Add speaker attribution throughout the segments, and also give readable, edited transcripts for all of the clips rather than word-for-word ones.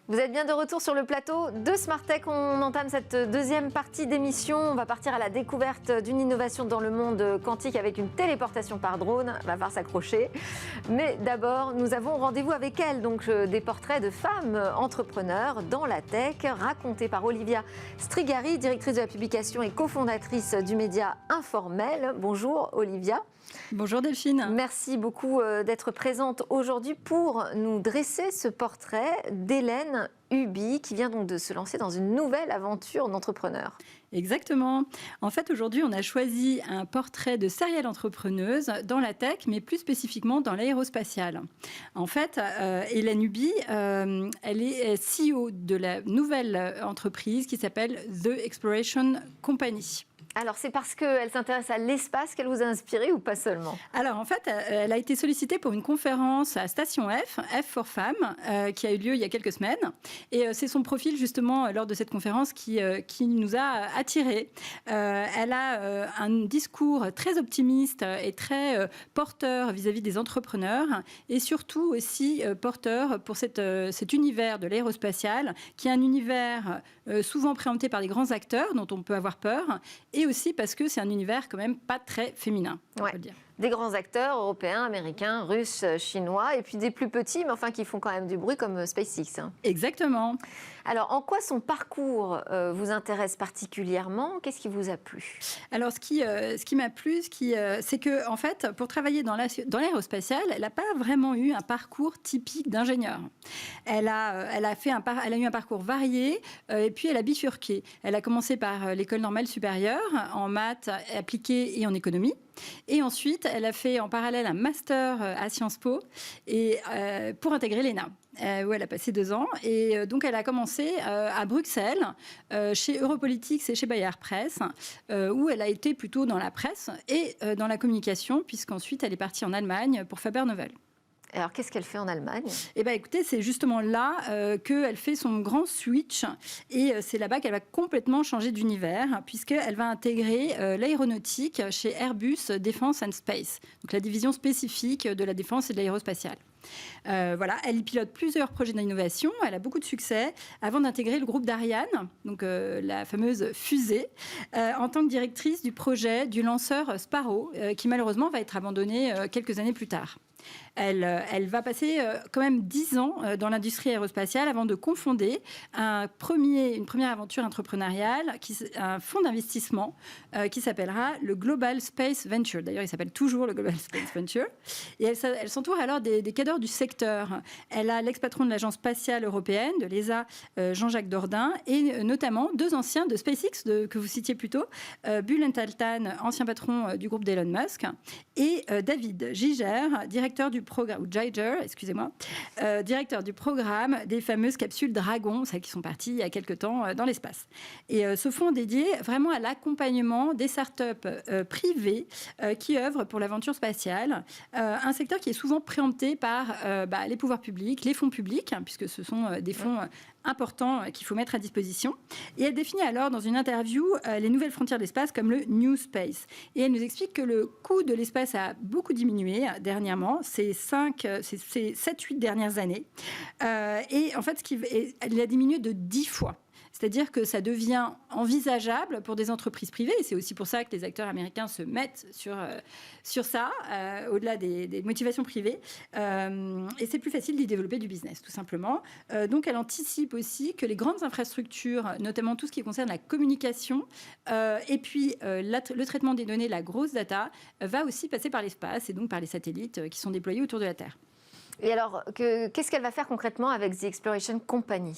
Speaker 1: Vous êtes bien de retour sur le plateau de Smart Tech. On entame cette deuxième partie d'émission. On va partir à la découverte d'une innovation dans le monde quantique avec une téléportation par drone. Va falloir s'accrocher. Mais d'abord, nous avons rendez-vous avec elle. Donc, des portraits de femmes entrepreneurs dans la tech, racontés par Olivia Strigari, directrice de la publication et cofondatrice du média Informel. Bonjour Olivia.
Speaker 2: Bonjour Delphine.
Speaker 1: Merci beaucoup d'être présente aujourd'hui pour nous dresser ce portrait d'Hélène Huby qui vient donc de se lancer dans une nouvelle aventure d'entrepreneur.
Speaker 2: Exactement. En fait, aujourd'hui, on a choisi un portrait de serial entrepreneuse dans la tech, mais plus spécifiquement dans l'aérospatiale. En fait, Hélène Huby, elle est CEO de la nouvelle entreprise qui s'appelle The Exploration Company.
Speaker 1: Alors, c'est parce qu'elle s'intéresse à l'espace qu'elle vous a inspiré ou pas seulement?
Speaker 2: Alors, en fait, elle a été sollicitée pour une conférence à Station F, F for Femmes, qui a eu lieu il y a quelques semaines. Et c'est son profil, justement, lors de cette conférence qui nous a attirés. Elle a un discours très optimiste et très porteur vis-à-vis des entrepreneurs et surtout aussi porteur pour cet univers de l'aérospatial, qui est un univers souvent présenté par les grands acteurs dont on peut avoir peur, et aussi parce que c'est un univers quand même pas très féminin, on peut le dire.
Speaker 1: Des grands acteurs européens, américains, russes, chinois, et puis des plus petits, mais enfin qui font quand même du bruit comme SpaceX.
Speaker 2: Exactement.
Speaker 1: Alors, en quoi son parcours vous intéresse particulièrement? Qu'est-ce qui vous a plu?
Speaker 2: Alors, ce qui m'a plu, c'est que, en fait, pour travailler dans l'aérospatiale, elle n'a pas vraiment eu un parcours typique d'ingénieur. Elle a eu un parcours varié, et puis elle a bifurqué. Elle a commencé par l'école normale supérieure en maths appliquées et en économie. Et ensuite, elle a fait en parallèle un master à Sciences Po pour intégrer l'ENA, où elle a passé 2 ans. Et donc, elle a commencé à Bruxelles, chez Europolitics et chez Bayer Presse, où elle a été plutôt dans la presse et dans la communication, puisqu'ensuite, elle est partie en Allemagne pour Faber-Novel.
Speaker 1: Alors, qu'est-ce qu'elle fait en Allemagne?
Speaker 2: Eh bien, écoutez, c'est justement là qu'elle fait son grand switch. Et c'est là-bas qu'elle va complètement changer d'univers, puisqu'elle va intégrer l'aéronautique chez Airbus Defence and Space, donc la division spécifique de la défense et de l'aérospatiale. Voilà, elle y pilote plusieurs projets d'innovation, elle a beaucoup de succès, avant d'intégrer le groupe d'Ariane, donc la fameuse fusée, en tant que directrice du projet du lanceur Sparrow, qui malheureusement va être abandonné quelques années plus tard. Elle va passer quand même 10 ans dans l'industrie aérospatiale avant de confonder une première aventure entrepreneuriale, un fonds d'investissement qui s'appellera le Global Space Venture. D'ailleurs, il s'appelle toujours le Global Space Venture. Et elle s'entoure alors des cadres du secteur. Elle a l'ex-patron de l'Agence spatiale européenne, de l'ESA, Jean-Jacques Dordain, et notamment 2 anciens de SpaceX que vous citiez plus tôt, Bulent Altan, ancien patron du groupe d'Elon Musk, et David Giger, directeur du programme, ou Giger, excusez-moi, directeur du programme des fameuses capsules Dragon, celles qui sont parties il y a quelques temps dans l'espace. Et ce fonds dédié vraiment à l'accompagnement des startups privées qui œuvrent pour l'aventure spatiale, un secteur qui est souvent préempté par les pouvoirs publics, les fonds publics, puisque ce sont des fonds importants qu'il faut mettre à disposition. Et elle définit alors dans une interview les nouvelles frontières de l'espace comme le New Space. Et elle nous explique que le coût de l'espace a beaucoup diminué dernièrement, ces 7-8 dernières années. Et en fait, elle a diminué de 10 fois. C'est-à-dire que ça devient envisageable pour des entreprises privées. Et c'est aussi pour ça que les acteurs américains se mettent sur ça, au-delà des motivations privées. Et c'est plus facile d'y développer du business, tout simplement. Donc, elle anticipe aussi que les grandes infrastructures, notamment tout ce qui concerne la communication, et puis le traitement des données, la grosse data, va aussi passer par l'espace et donc par les satellites qui sont déployés autour de la Terre.
Speaker 1: Et alors, qu'est-ce qu'elle va faire concrètement avec The Exploration Company?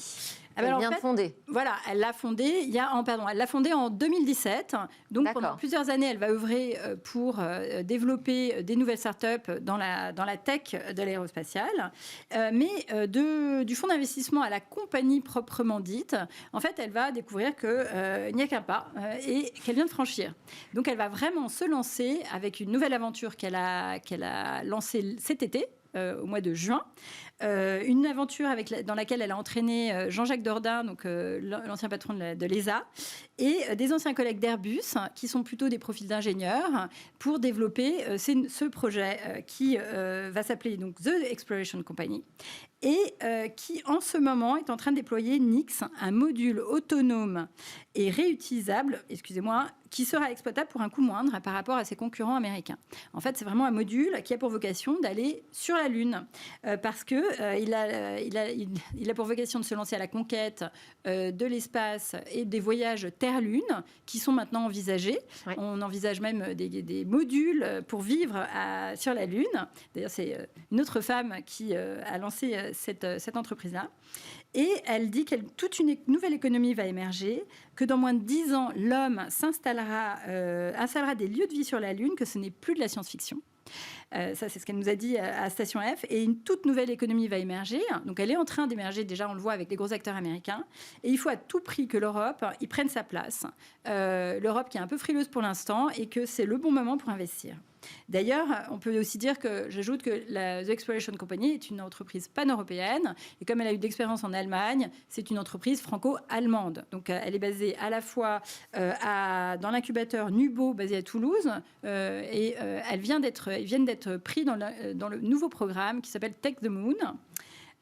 Speaker 1: Elle vient de fonder.
Speaker 2: Voilà, elle l'a fondée elle l'a fondée en 2017. Donc pendant plusieurs années, elle va œuvrer pour développer des nouvelles startups dans la tech de l'aérospatiale. Mais du fonds d'investissement à la compagnie proprement dite, en fait, elle va découvrir qu'il n'y a qu'un pas et qu'elle vient de franchir. Donc elle va vraiment se lancer avec une nouvelle aventure qu'elle a lancée cet été, au mois de juin. Une aventure dans laquelle elle a entraîné Jean-Jacques Dordain, donc l'ancien patron de l'ESA, et des anciens collègues d'Airbus, qui sont plutôt des profils d'ingénieurs, pour développer ce projet qui va s'appeler donc The Exploration Company, et qui en ce moment est en train de déployer Nyx, un module autonome et réutilisable, qui sera exploitable pour un coût moindre par rapport à ses concurrents américains. En fait, c'est vraiment un module qui a pour vocation d'aller sur la Lune, parce que il a pour vocation de se lancer à la conquête de l'espace et des voyages Terre-Lune qui sont maintenant envisagés. Oui. On envisage même des modules pour vivre sur la Lune. D'ailleurs, c'est une autre femme qui a lancé cette entreprise-là. Et elle dit que toute une nouvelle économie va émerger, que dans moins de 10 ans, l'homme installera des lieux de vie sur la Lune, que ce n'est plus de la science-fiction. Ça, c'est ce qu'elle nous a dit à Station F. Et une toute nouvelle économie va émerger. Donc, elle est en train d'émerger. Déjà, on le voit avec les gros acteurs américains. Et il faut à tout prix que l'Europe y prenne sa place. L'Europe qui est un peu frileuse pour l'instant et que c'est le bon moment pour investir. D'ailleurs, on peut aussi dire j'ajoute que la The Exploration Company est une entreprise pan-européenne. Et comme elle a eu d'expérience en Allemagne, c'est une entreprise franco-allemande. Donc, elle est basée à la fois dans l'incubateur Nubo, basé à Toulouse. Et ils viennent d'être pris dans le nouveau programme qui s'appelle Take the Moon.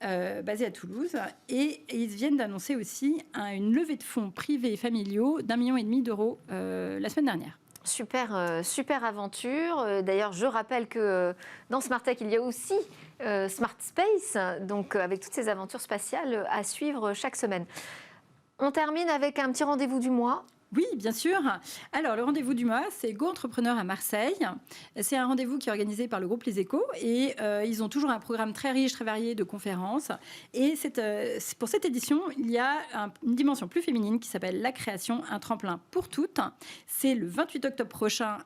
Speaker 2: Basé à Toulouse, et ils viennent d'annoncer aussi une levée de fonds privés et familiaux d'1,5 million d'euros la semaine dernière.
Speaker 1: Super aventure. D'ailleurs, je rappelle que dans Smart Tech, il y a aussi Smart Space, donc avec toutes ces aventures spatiales à suivre chaque semaine. On termine avec un petit rendez-vous du mois.
Speaker 2: Oui, bien sûr. Alors, le rendez-vous du mois, c'est Go Entrepreneur à Marseille. C'est un rendez-vous qui est organisé par le groupe Les Échos et ils ont toujours un programme très riche, très varié de conférences. Et pour cette édition, il y a une dimension plus féminine qui s'appelle la création, un tremplin pour toutes. C'est le 28 octobre prochain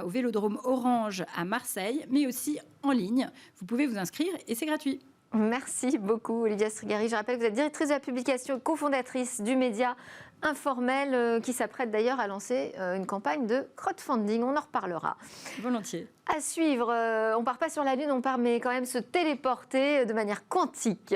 Speaker 2: au Vélodrome Orange à Marseille, mais aussi en ligne. Vous pouvez vous inscrire et c'est gratuit.
Speaker 1: Merci beaucoup, Olivia Strigari. Je rappelle que vous êtes directrice de la publication, cofondatrice du média Informel, qui s'apprête d'ailleurs à lancer une campagne de crowdfunding. On en reparlera.
Speaker 2: Volontiers.
Speaker 1: À suivre, on ne part pas sur la Lune, on part mais quand même se téléporter de manière quantique.